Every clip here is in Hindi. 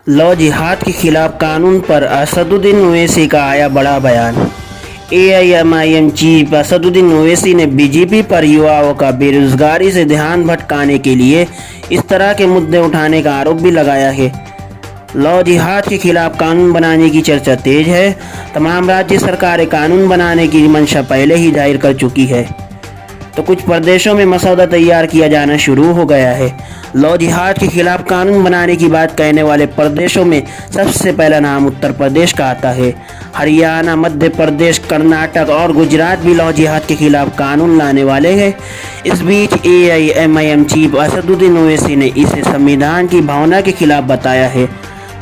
लव जिहाद के खिलाफ कानून पर असदुद्दीन ओवैसी का आया बड़ा बयान। एआईएमआईएम चीफ असदुद्दीन ओवैसी ने बीजेपी पर युवाओं का बेरोजगारी से ध्यान भटकाने के लिए इस तरह के मुद्दे उठाने का आरोप भी लगाया है। लव जिहाद के खिलाफ कानून बनाने की चर्चा तेज है। तमाम राज्य सरकारें कानून बनाने की मंशा पहले ही जाहिर कर चुकी है, तो कुछ प्रदेशों में मसौदा तैयार किया जाना शुरू हो गया है। लव जिहाद के खिलाफ कानून बनाने की बात कहने वाले प्रदेशों में सबसे पहला नाम उत्तर प्रदेश का आता है। हरियाणा, मध्य प्रदेश, कर्नाटक और गुजरात भी लव जिहाद के खिलाफ कानून लाने वाले हैं। इस बीच एआईएमआईएम चीफ असदुद्दीन ओवैसी ने इसे संविधान की भावना के खिलाफ बताया है।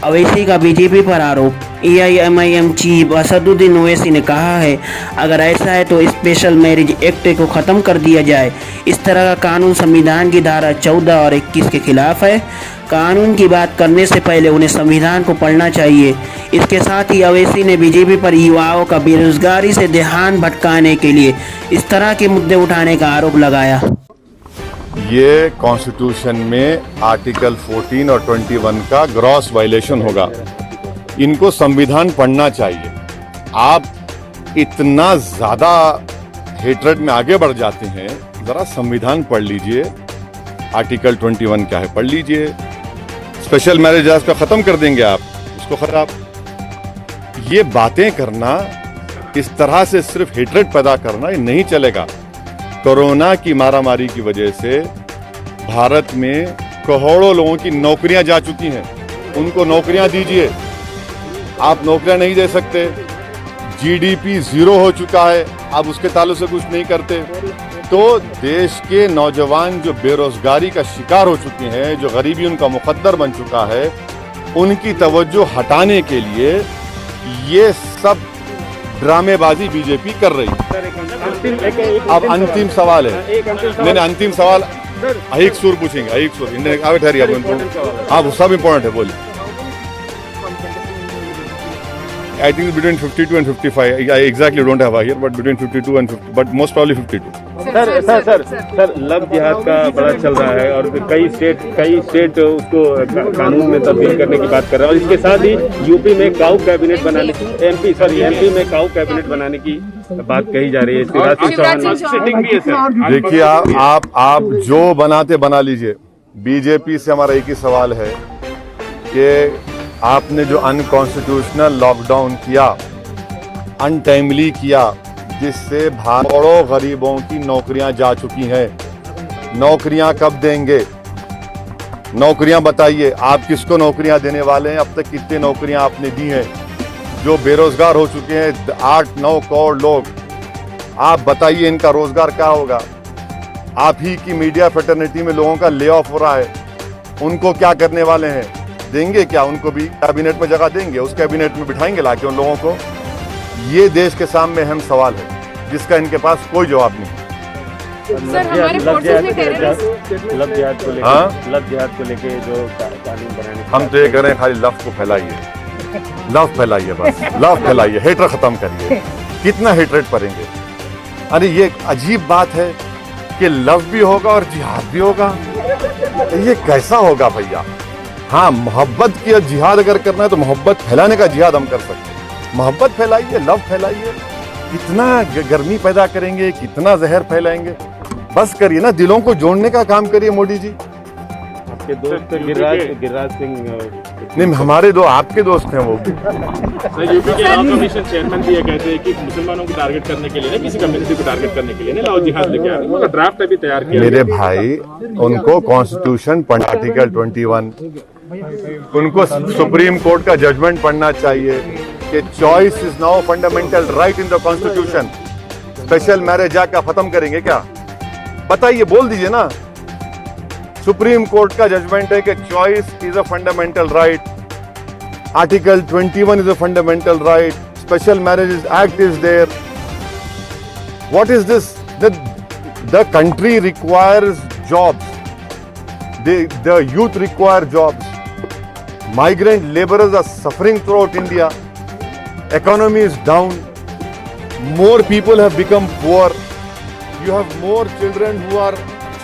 ओवैसी का बीजेपी पर आरोप। एआईएमआईएम चीफ असदुद्दीन ओवैसी ने कहा है, अगर ऐसा है तो स्पेशल मैरिज एक्ट को ख़त्म कर दिया जाए। इस तरह का कानून संविधान की धारा 14 और 21 के खिलाफ है। कानून की बात करने से पहले उन्हें संविधान को पढ़ना चाहिए। इसके साथ ही ओवैसी ने बीजेपी पर युवाओं का बेरोजगारी से ध्यान भटकाने के लिए इस तरह के मुद्दे उठाने का आरोप लगाया। ये कॉन्स्टिट्यूशन में आर्टिकल 14 और 21 का ग्रॉस वायलेशन होगा। इनको संविधान पढ़ना चाहिए। आप इतना ज्यादा हेट्रेड में आगे बढ़ जाते हैं, जरा संविधान पढ़ लीजिए। आर्टिकल 21 क्या है पढ़ लीजिए। स्पेशल मैरिज एक्ट को खत्म कर देंगे आप, उसको खराब। ये बातें करना, इस तरह से सिर्फ हेट्रेड पैदा करना, ये नहीं चलेगा। कोरोना की मारामारी की वजह से भारत में करोड़ों लोगों की नौकरियां जा चुकी हैं। उनको नौकरियां दीजिए। आप नौकरियां नहीं दे सकते। जीडीपी 0 हो चुका है, आप उसके ताल्लुक से कुछ नहीं करते। तो देश के नौजवान जो बेरोजगारी का शिकार हो चुके हैं, जो गरीबी उनका मुकद्दर बन चुका है, उनकी तवज्जो हटाने के लिए ये सब ड्रामेबाजी बीजेपी कर रही है। अब अंतिम सवाल है, मैंने अंतिम सवाल एक सुर पूछेंगे, एक सुर आगे ठहरिए। हाँ, वो सब इम्पोर्टेंट है, बोलिए। I think between 52 and 55. I exactly don't have here, but between 52 and 50, but most probably 52. Sir love जिहाद का बड़ा चल रहा है और कई स्टेट उसको कानून में तब्दील करने की बात कर रहे हैं। और इसके साथ ही यूपी में काऊ कैबिनेट बनाने की एमपी में काऊ कैबिनेट बनाने की बात कही जा रही है। सिटिंग भी है सर। देखिए, आप जो बनाते बना लीजिए। बीजेपी से हमारा एक ही सवाल है कि आपने जो अनकॉन्स्टिट्यूशनल लॉकडाउन किया, अनटाइमली किया, जिससे करोड़ों गरीबों की नौकरियां जा चुकी हैं। नौकरियां कब देंगे? नौकरियां बताइए। आप किसको नौकरियां देने वाले हैं? अब तक कितनी नौकरियां आपने दी हैं? जो बेरोजगार हो चुके हैं 8-9 करोड़ लोग, आप बताइए इनका रोजगार क्या होगा? आप ही की मीडिया फ्रेटर्निटी में लोगों का ले ऑफ हो रहा है। उनको क्या करने वाले हैं? देंगे क्या? उनको भी कैबिनेट में जगह देंगे? उस कैबिनेट में बिठाएंगे लाके उन लोगों को? ये देश के सामने अहम सवाल है जिसका इनके पास कोई जवाब नहीं। लव जिहाद को लेके जो कानून बनाने, हम तो ये कह रहे हैं, खाली लव को फैलाइए, लव फैलाइए, बस लव फैलाइए, हेटर खत्म करिए। कितना हेटरेट करेंगे? अरे ये अजीब बात है कि लव भी होगा और जिहाद भी होगा। ये कैसा होगा भैया? हाँ, मोहब्बत की जिहाद अगर करना है तो मोहब्बत फैलाने का जिहाद हम कर सकते हैं। मोहब्बत फैलाइए, लव फैलाइए। कितना गर्मी पैदा करेंगे, कितना जहर फैलाएंगे? बस करिए ना, दिलों को जोड़ने का काम करिए मोदी जी। आपके दोस्त गिरिराज सिंह नहीं, हमारे दो आपके दोस्त हैं वो भी। सर, यूपी के लॉ कमीशन चेयरमैन भी ये कहते हैं कि मुसलमानों को टारगेट करने के लिए, किसी कम्युनिटी को टारगेट करने के लिए लव जिहाद लेके आ रहे हैं। उनका ड्राफ्ट अभी तैयार किया। मेरे भाई, उनको कॉन्स्टिट्यूशन पढ़ना, आर्टिकल 21, उनको सुप्रीम कोर्ट का जजमेंट पढ़ना चाहिए कि choice is now fundamental right in the constitution. Special marriage act का खत्म करेंगे क्या? बताइए, बोल दीजिए ना। सुप्रीम कोर्ट का जजमेंट है कि choice is a fundamental right, article 21 is a fundamental right, special marriage act is there. What is this? The country requires jobs, the youth require jobs. Migrant laborers are suffering throughout India. Economy is down. More people have become poor. You have more children who are